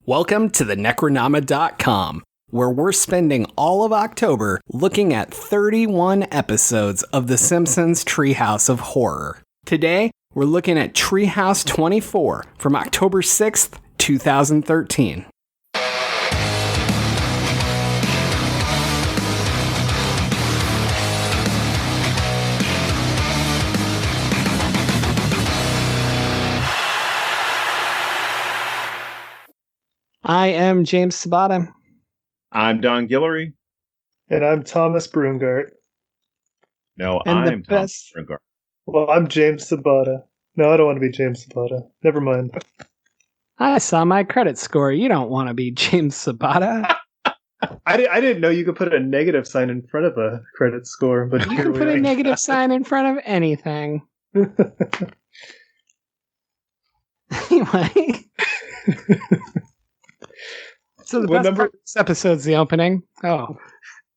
Welcome to the Necronama.com, where we're spending all of October looking at 31 episodes of the Simpsons Treehouse of Horror. Today, we're looking at Treehouse 24 from October 6th, 2013. I am James Sabata. I'm Don Guillory. And I'm Thomas Brungardt. No, I'm Thomas Brungardt. Well, I'm James Sabata. No, I don't want to be James Sabata. Never mind. I saw my credit score. You don't want to be James Sabata. I didn't know you could put a negative sign in front of a credit score, but you can put a negative sign in front of anything. Anyway. So the best part of this episode's the opening. Oh.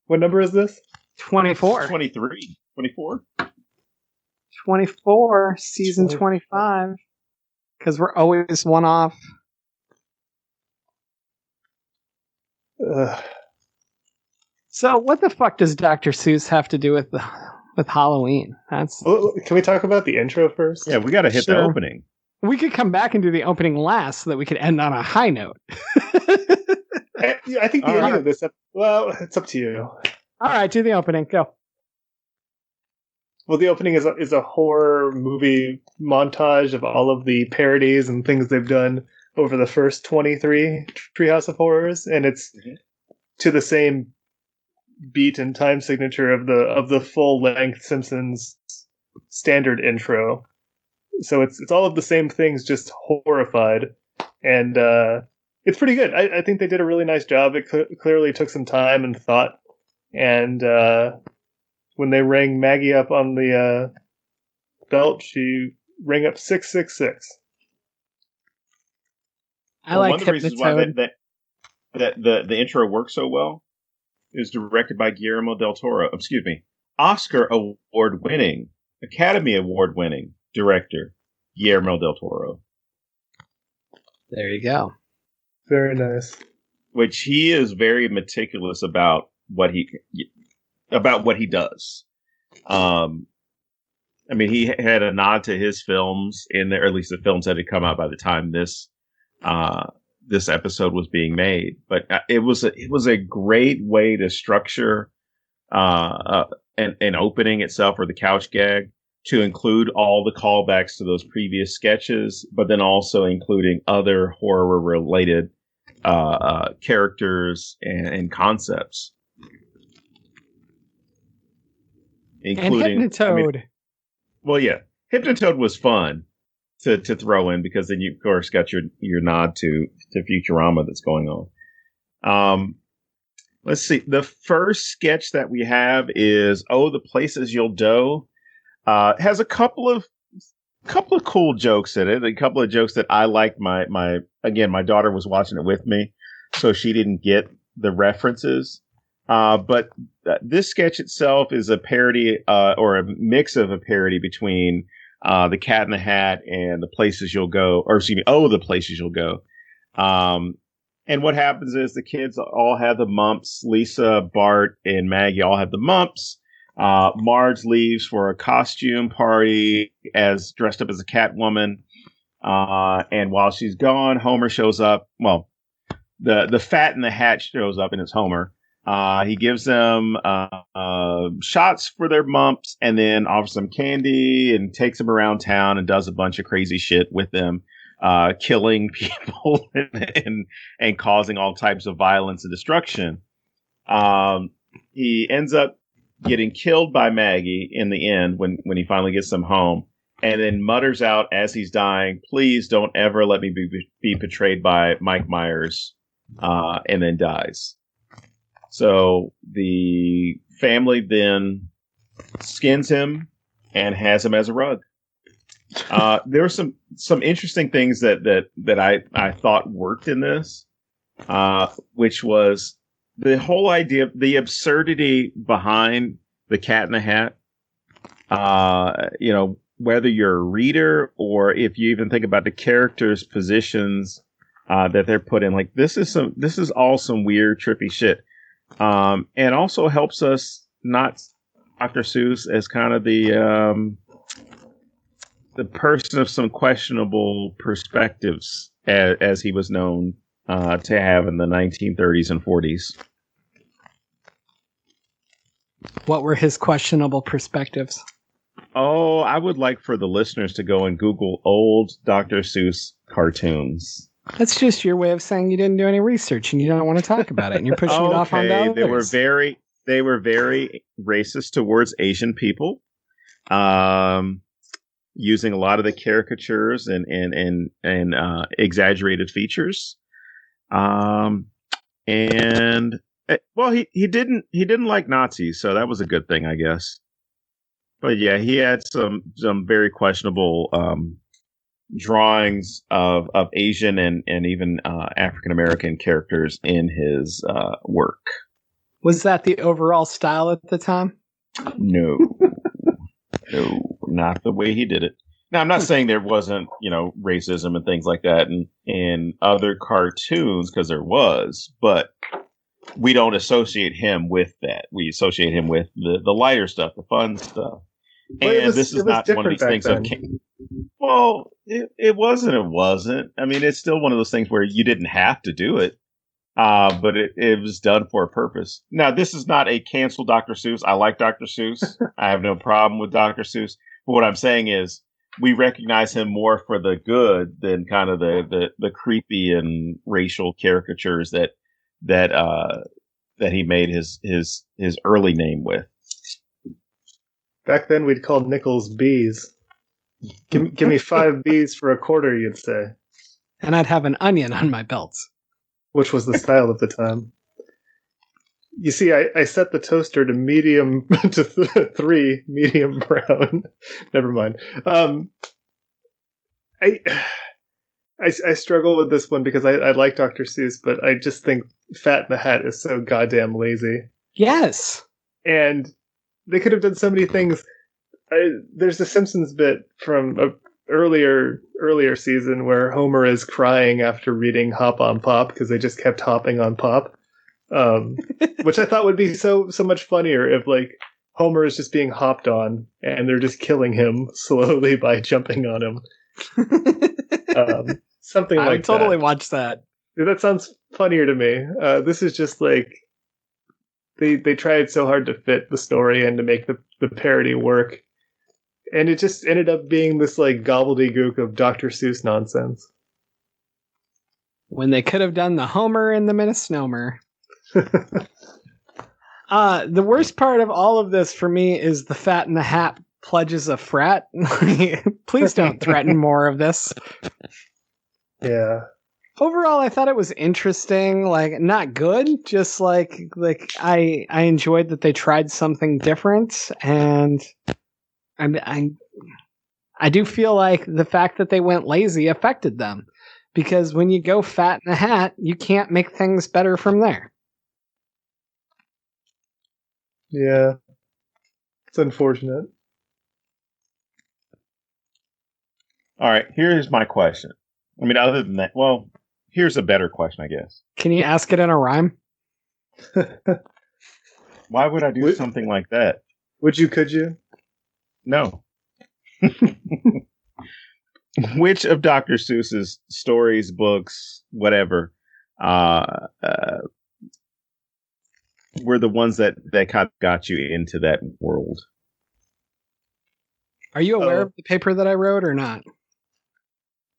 What number is this? 24. 23. 24? 24, season 25. Because we're always one off. So what the fuck does Dr. Seuss have to do with Halloween? Can we talk about the intro first? Yeah, we got to hit the opening. We could come back and do the opening last so that we could end on a high note. I think the ending of this... Well, it's up to you. All right, do the opening. Go. Well, the opening is a horror movie montage of all of the parodies and things they've done over the first 23 Treehouse of Horrors, and it's to the same beat and time signature of the full-length Simpsons standard intro. So it's all of the same things, just horrified, and it's pretty good. I think they did a really nice job. It clearly took some time and thought, and when they rang Maggie up on the belt, she rang up 666. One of the reasons why the intro works so well is directed by Guillermo del Toro. Excuse me, Oscar award-winning, Academy Award-winning director Guillermo del Toro. There you go. Very nice. Which he is very meticulous about what he does. I mean, he had a nod to his films in there, or at least the films that had come out by the time this episode was being made. But it was a great way to structure an opening itself, or the couch gag, to include all the callbacks to those previous sketches, but then also including other horror-related characters and concepts. Including, and Hypnotoad. Hypnotoad was fun to throw in, because then you, of course, got your nod to Futurama that's going on. Let's see. The first sketch that we have is The Places You'll Go. Has a couple of cool jokes in it. A couple of jokes that I liked. My daughter was watching it with me, so she didn't get the references. But this sketch itself is a parody, or a mix of a parody between The Cat in the Hat and The Places You'll Go, or excuse me, The Places You'll Go. And what happens is the kids all have the mumps. Lisa, Bart, and Maggie all have the mumps. Marge leaves for a costume party dressed up as a Catwoman. And while she's gone, Homer shows up. Well, the Fat in the Hat shows up, and it's Homer. He gives them shots for their mumps, and then offers them candy, and takes them around town and does a bunch of crazy shit with them, killing people and causing all types of violence and destruction. He ends up getting killed by Maggie in the end when he finally gets them home, and then mutters out as he's dying, "Please don't ever let me be betrayed by Mike Myers," and then dies. So the family then skins him and has him as a rug. There were some interesting things that I thought worked in this, which was the whole idea, the absurdity behind the Cat in the Hat. Whether you're a reader or if you even think about the characters' positions that they're put in. Like this is all some weird, trippy shit, and also helps us not Dr. Seuss as kind of the person of some questionable perspectives, as he was known to have in the 1930s and 40s. What were his questionable perspectives? Oh, I would like for the listeners to go and Google old Dr. Seuss cartoons. That's just your way of saying you didn't do any research and you don't want to talk about it, and you're pushing it off on others. They were very racist towards Asian people, using a lot of the caricatures and exaggerated features. And well, he didn't like Nazis, so that was a good thing, I guess. But yeah, he had some very questionable drawings of Asian and even African American characters in his work. Was that the overall style at the time? No, not the way he did it. Now, I'm not saying there wasn't, racism and things like that in other cartoons, because there was, but we don't associate him with that. We associate him with the lighter stuff, the fun stuff. And this is not one of these things that well, it wasn't. I mean, it's still one of those things where you didn't have to do it, but it was done for a purpose. Now, this is not a cancel Dr. Seuss. I like Dr. Seuss. I have no problem with Dr. Seuss. But what I'm saying is we recognize him more for the good than kind of the creepy and racial caricatures that he made his early name with. Back then, we'd call nickels bees. Give me 5 bees for a quarter, you'd say. And I'd have an onion on my belt. Which was the style of the time. You see, I set the toaster to medium to 3 medium brown. Never mind. I struggle with this one because I like Dr. Seuss, but I just think Fat in the Hat is so goddamn lazy. Yes. And they could have done so many things. There's the Simpsons bit from an earlier season where Homer is crying after reading Hop on Pop because they just kept hopping on Pop, which I thought would be so much funnier if Homer is just being hopped on and they're just killing him slowly by jumping on him. Something like that. I would totally watch that. That sounds funnier to me. This is just they tried so hard to fit the story and to make the parody work. And it just ended up being this gobbledygook of Dr. Seuss nonsense. When they could have done the Homer and the Minnesnomer. The worst part of all of this for me is the Fat in the Hat pledges a frat. Please don't threaten more of this. Yeah. Overall, I thought it was interesting. Not good, just I enjoyed that they tried something different, and I do feel like the fact that they went lazy affected them, because when you go Fat in the Hat, you can't make things better from there. Yeah, it's unfortunate. All right, here's my question. I mean, other than that, well, here's a better question, I guess. Can you ask it in a rhyme? Why would I do something like that? Could you? No. Which of Dr. Seuss's stories, books, whatever, were the ones that kind of got you into that world? Are you aware of the paper that I wrote or not?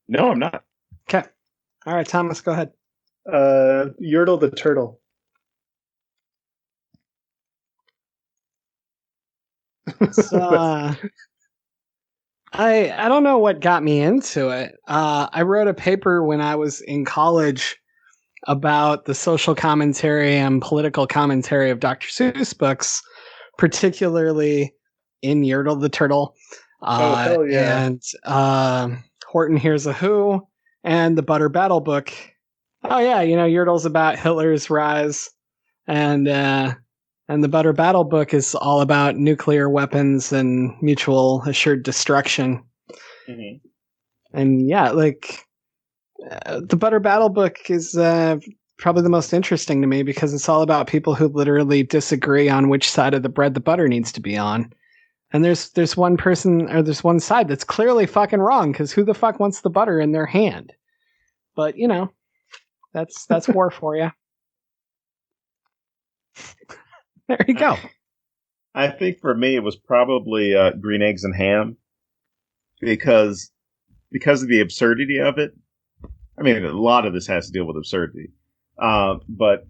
No, I'm not. Okay. All right, Thomas, go ahead. Yertle the Turtle. So, I don't know what got me into it. I wrote a paper when I was in college about the social commentary and political commentary of Dr. Seuss books, particularly in Yertle the Turtle. Hell yeah. And Horton Hears a Who, and the Butter Battle book. Oh yeah, Yertle's about Hitler's rise, and the Butter Battle book is all about nuclear weapons and mutual assured destruction. Mm-hmm. And yeah, The Butter Battle book is probably the most interesting to me because it's all about people who literally disagree on which side of the bread the butter needs to be on. And there's one person, or there's one side that's clearly fucking wrong, because who the fuck wants the butter in their hand? But, you know, that's war for you. There you go. I think for me, it was probably green eggs and ham because of the absurdity of it. I mean, a lot of this has to deal with absurdity. But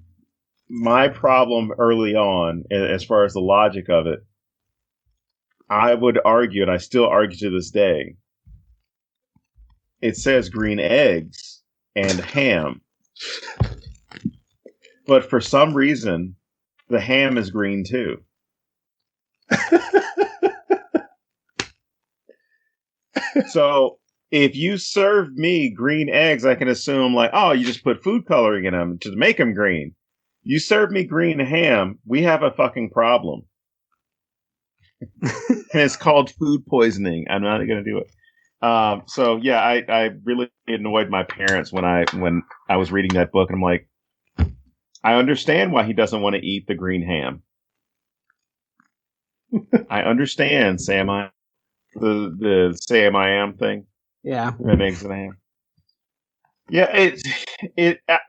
my problem early on, as far as the logic of it, I would argue, and I still argue to this day, it says green eggs and ham. But for some reason, the ham is green too. So if you serve me green eggs, I can assume like, oh, you just put food coloring in them to make them green. You serve me green ham, we have a fucking problem. And it's called food poisoning. I'm not going to do it. So yeah, I really annoyed my parents when I was reading that book, and I'm like, I understand why he doesn't want to eat the green ham. I understand, Sam. The Sam I am thing. Yeah, and eggs and ham. Yeah,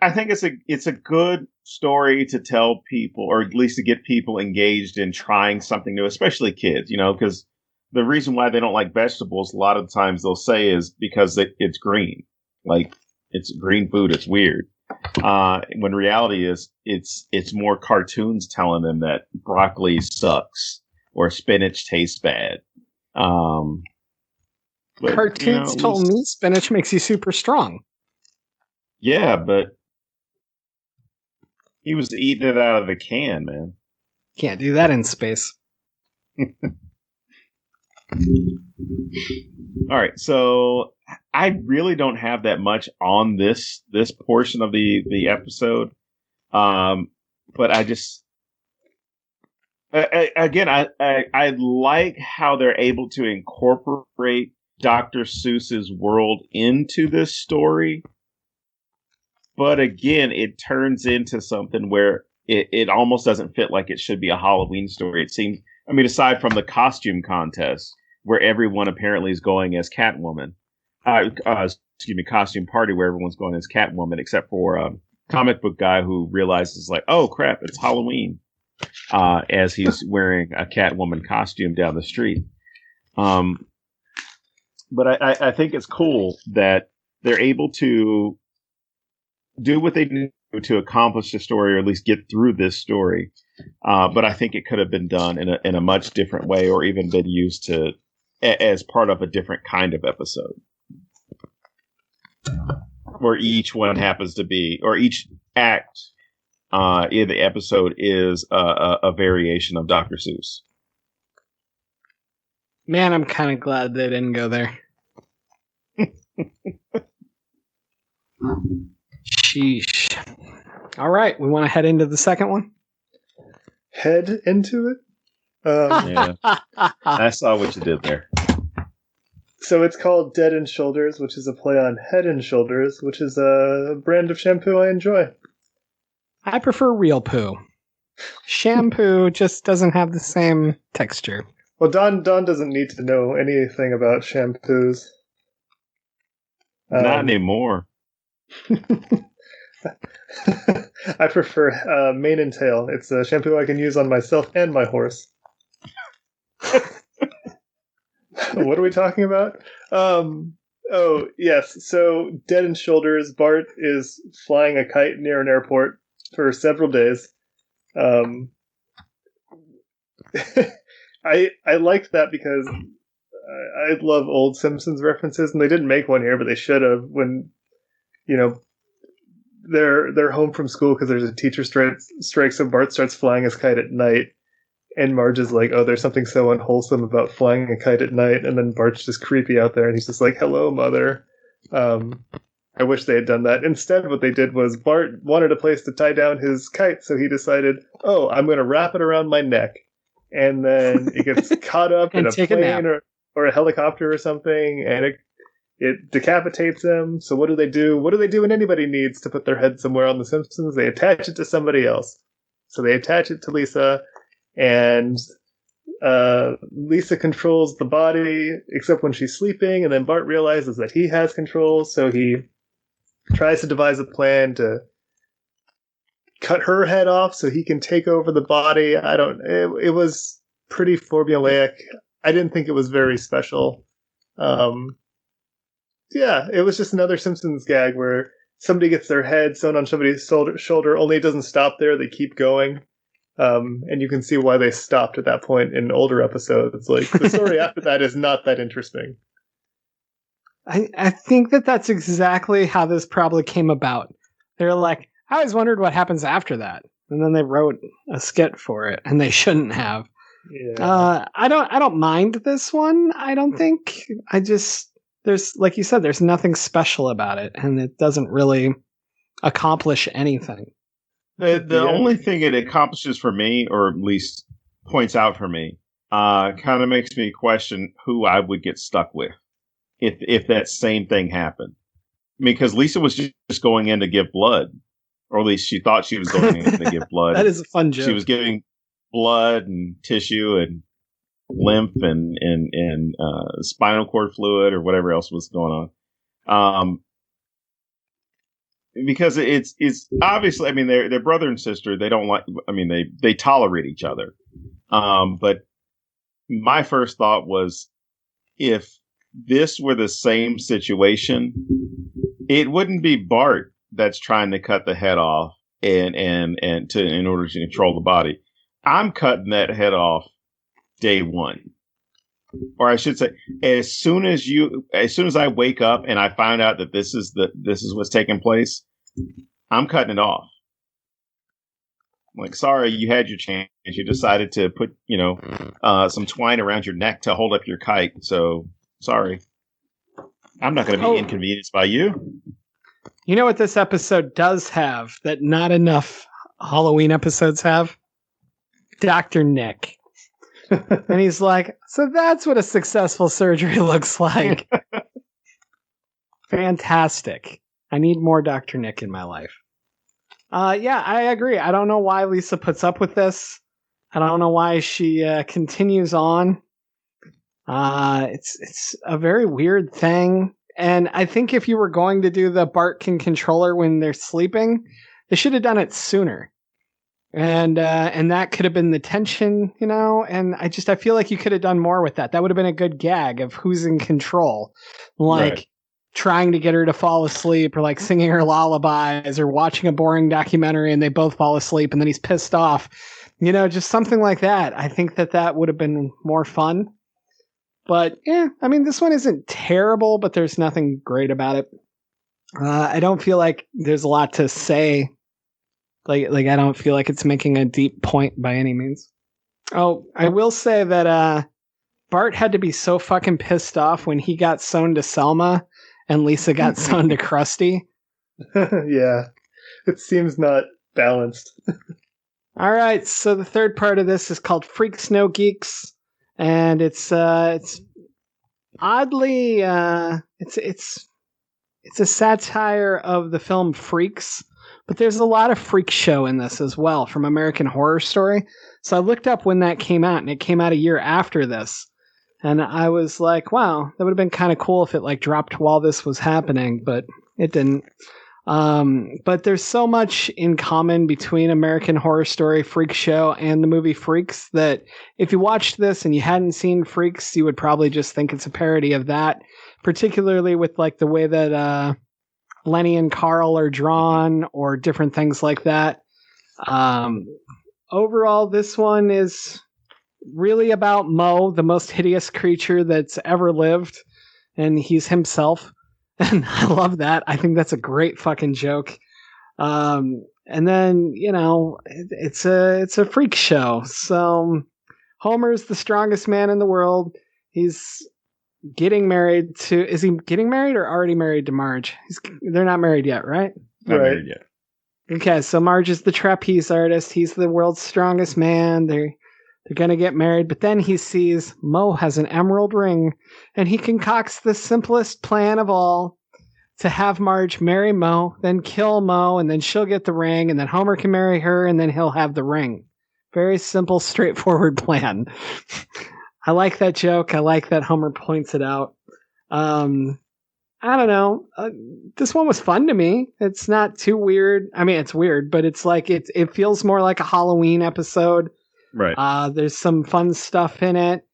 I think it's a good story to tell people, or at least to get people engaged in trying something new, especially kids. You know, because the reason why they don't like vegetables, a lot of times they'll say, is because it's green. Like, it's green food. It's weird. When reality is, it's more cartoons telling them that broccoli sucks or spinach tastes bad. But, cartoons told me spinach makes you super strong. Yeah, but he was eating it out of the can, man. Can't do that in space. All right, so I really don't have that much on this portion of the episode, but I just I like how they're able to incorporate Dr. Seuss's world into this story. But again, it turns into something where it almost doesn't fit like it should be a Halloween story. It seems, I mean, aside from the costume contest, where everyone apparently is going as Catwoman. Costume party where everyone's going as Catwoman, except for a comic book guy who realizes, like, oh crap, it's Halloween, as he's wearing a Catwoman costume down the street. But I think it's cool that they're able to do what they do to accomplish the story, or at least get through this story. But I think it could have been done in a much different way, or even been used as part of a different kind of episode, where each one happens to be, or each act in the episode is a variation of Dr. Seuss. Man, I'm kind of glad they didn't go there. Sheesh. All right, we want to head into the second one? Head into it? Yeah. I saw what you did there. So it's called Dead and Shoulders, which is a play on Head and Shoulders, which is a brand of shampoo I enjoy. I prefer real poo. Shampoo just doesn't have the same texture. Well, Don doesn't need to know anything about shampoos. Not anymore. I prefer Mane and Tail. It's a shampoo I can use on myself and my horse. What are we talking about? Oh, yes. So, Dead and Shoulders, Bart is flying a kite near an airport for several days. I liked that because I love old Simpsons references, and they didn't make one here, but they should have. When, you know, they're home from school because there's a teacher strike, so Bart starts flying his kite at night, and Marge is like, oh, there's something so unwholesome about flying a kite at night, and then Bart's just creepy out there, and he's just like, hello, mother. I wish they had done that. Instead, what they did was Bart wanted a place to tie down his kite, so he decided, oh, I'm going to wrap it around my neck. And then it gets caught up in a plane or a helicopter or something, and it decapitates them. So what do they do? What do they do when anybody needs to put their head somewhere on The Simpsons? They attach it to somebody else. So they attach it to Lisa, and Lisa controls the body, except when she's sleeping, and then Bart realizes that he has control, so he tries to devise a plan to cut her head off so he can take over the body. It was pretty formulaic. I didn't think it was very special. Yeah, it was just another Simpsons gag where somebody gets their head sewn on somebody's shoulder, only it doesn't stop there, they keep going. And you can see why they stopped at that point in older episodes. Like, the story after that is not that interesting. I think that's exactly how this probably came about. They're like, I always wondered what happens after that. And then they wrote a skit for it, and they shouldn't have. Yeah. I don't mind this one. I don't think. There's, like you said, there's nothing special about it, and it doesn't really accomplish anything. The only thing it accomplishes for me, or at least points out for me, kind of makes me question who I would get stuck with if that same thing happened. Because Lisa was just going in to give blood, or at least she thought she was going in to give blood. That is a fun joke. She was giving blood and tissue and lymph and spinal cord fluid or whatever else was going on. Because it's obviously, I mean, they're brother and sister. They don't like, I mean, they tolerate each other. But my first thought was, if this were the same situation, it wouldn't be Bart that's trying to cut the head off in order to control the body. I'm cutting that head off day one. Or I should say, as soon as I wake up and I find out that this is what's taking place, I'm cutting it off. I'm like, sorry, you had your chance. You decided to put, some twine around your neck to hold up your kite. So sorry, I'm not going to be inconvenienced by you. You know what this episode does have that not enough Halloween episodes have? Dr. Nick. And he's like, so that's what a successful surgery looks like. Fantastic. I need more Dr. Nick in my life. Yeah, I agree. I don't know why Lisa puts up with this. I don't know why she continues on. It's a very weird thing. And I think if you were going to do the Bart can control her when they're sleeping, they should have done it sooner. And that could have been the tension, and I feel like you could have done more with that. That would have been a good gag of who's in control. Like, right. Trying to get her to fall asleep, or like singing her lullabies, or watching a boring documentary and they both fall asleep and then he's pissed off. Just something like that. I think that would have been more fun. But yeah, I mean, this one isn't terrible, but there's nothing great about it. I don't feel like there's a lot to say. Like I don't feel like it's making a deep point by any means. Oh, I will say that Bart had to be so fucking pissed off when he got sewn to Selma and Lisa got sewn to Krusty. Yeah, it seems not balanced. All right, so the third part of this is called Freaks No Geeks, and it's oddly it's a satire of the film Freaks. But there's a lot of freak show in this as well from American Horror Story. So I looked up when that came out, and it came out a year after this. And I was like, wow, that would have been kind of cool if it like dropped while this was happening, but it didn't. But there's so much in common between American Horror Story, Freak Show, and the movie Freaks that if you watched this and you hadn't seen Freaks, you would probably just think it's a parody of that, particularly with like the way that Lenny and Carl are drawn, or different things like that. Overall, this one is really about Mo, the most hideous creature that's ever lived, and he's himself. And I love that. I think that's a great fucking joke. And then, it's a freak show. So Homer's the strongest man in the world. He's getting married to, is he getting married or already married to Marge? They're not married yet, right? Not married yet. Okay, so Marge is the trapeze artist. He's the world's strongest man. They're They're going to get married, but then he sees Moe has an emerald ring, and he concocts the simplest plan of all to have Marge marry Moe, then kill Moe, and then she'll get the ring, and then Homer can marry her, and then he'll have the ring. Very simple, straightforward plan. I like that joke. I like that Homer points it out. I don't know. This one was fun to me. It's not too weird. I mean, it's weird, but it's like it feels more like a Halloween episode. Right. There's some fun stuff in it,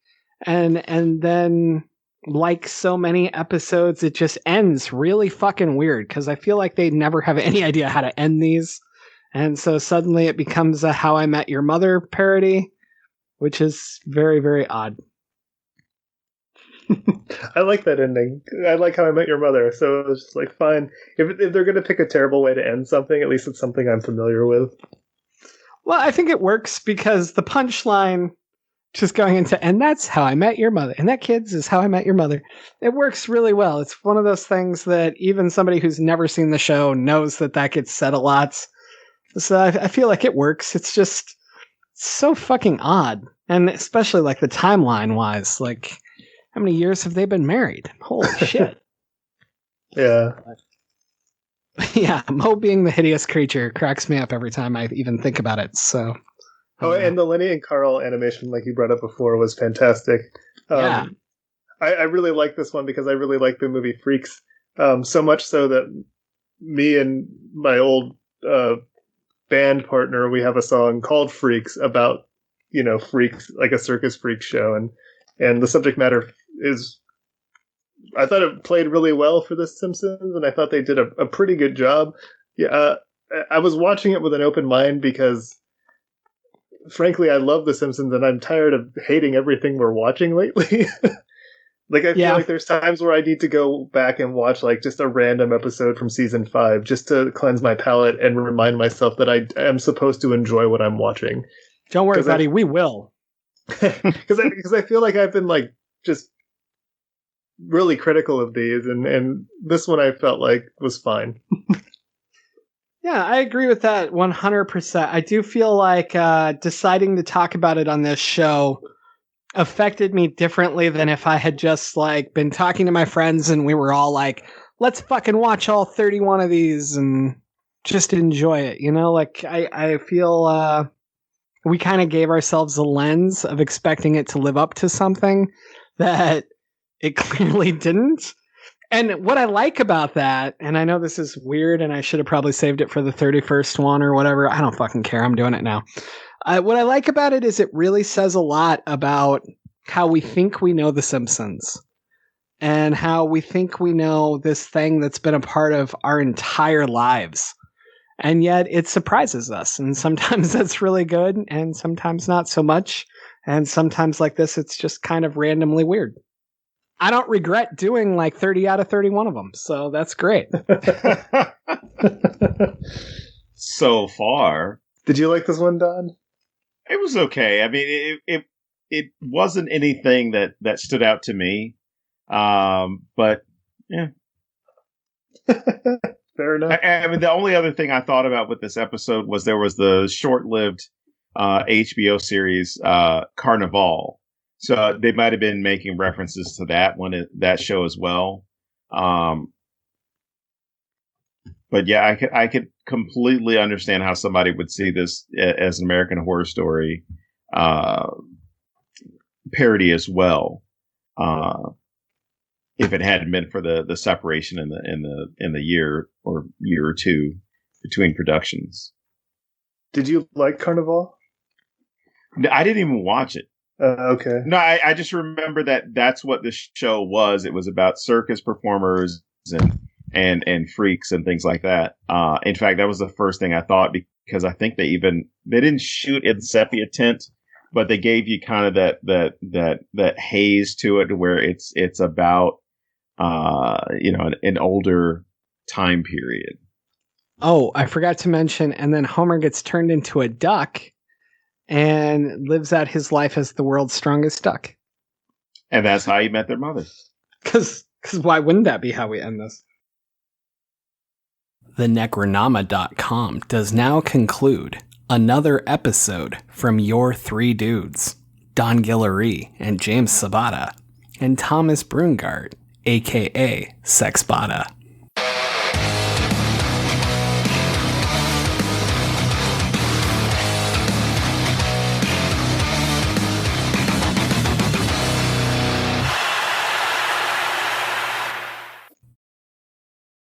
and then like so many episodes, it just ends really fucking weird because I feel like they never have any idea how to end these, and so suddenly it becomes a How I Met Your Mother parody, which is very, very odd. I like that ending. I like How I Met Your Mother, so it was just like, fine. If they're going to pick a terrible way to end something, at least it's something I'm familiar with. Well, I think it works because the punchline just going into, and that's how I met your mother, and that, kids, is how I met your mother. It works really well. It's one of those things that even somebody who's never seen the show knows that gets said a lot. So I feel like it works. It's just so fucking odd. And especially like the timeline wise, like, how many years have they been married? Holy shit. Yeah. Yeah, Moe being the hideous creature cracks me up every time I even think about it. So. Oh, and the Lenny and Carl animation, like you brought up before, was fantastic. Yeah. I really like this one because I really like the movie Freaks. So much so that me and my old band partner, we have a song called Freaks about, freaks, like a circus freak show. And the subject matter is, I thought it played really well for The Simpsons, and I thought they did a pretty good job. Yeah, I was watching it with an open mind because, frankly, I love The Simpsons, and I'm tired of hating everything we're watching lately. Like, I feel like there's times where I need to go back and watch, like, just a random episode from season 5 just to cleanse my palate and remind myself that I am supposed to enjoy what I'm watching. Don't worry, buddy. We will. Because I feel like I've been, like, just really critical of these, and this one I felt like was fine. Yeah, I agree with that 100%. I do feel like deciding to talk about it on this show affected me differently than if I had just like been talking to my friends and we were all like, let's fucking watch all 31 of these and just enjoy it. Like I feel we kind of gave ourselves a lens of expecting it to live up to something that it clearly didn't. And what I like about that, and I know this is weird and I should have probably saved it for the 31st one or whatever. I don't fucking care. I'm doing it now. What I like about it is it really says a lot about how we think we know The Simpsons and how we think we know this thing that's been a part of our entire lives. And yet it surprises us. And sometimes that's really good and sometimes not so much. And sometimes like this, it's just kind of randomly weird. I don't regret doing like 30 out of 31 of them. So that's great. So far. Did you like this one, Don? It was okay. I mean, it wasn't anything that stood out to me. But yeah. Fair enough. I mean, the only other thing I thought about with this episode was there was the short-lived HBO series Carnival. So they might have been making references to that show as well. But yeah, I could completely understand how somebody would see this as an American Horror Story parody as well, if it hadn't been for the separation in the year or two between productions. Did you like Carnival? I didn't even watch it. Okay. No, I just remember that's what the show was. It was about circus performers and freaks and things like that. In fact, that was the first thing I thought because I think they didn't shoot in sepia tint, but they gave you kind of that haze to it where it's about an older time period. Oh, I forgot to mention, and then Homer gets turned into a duck and lives out his life as the world's strongest duck. And that's how he met their mother. Because why wouldn't that be how we end this? TheNecronama.com does now conclude another episode from Your Three Dudes. Don Guillory and James Sabata, and Thomas Brungardt, aka Sexbata.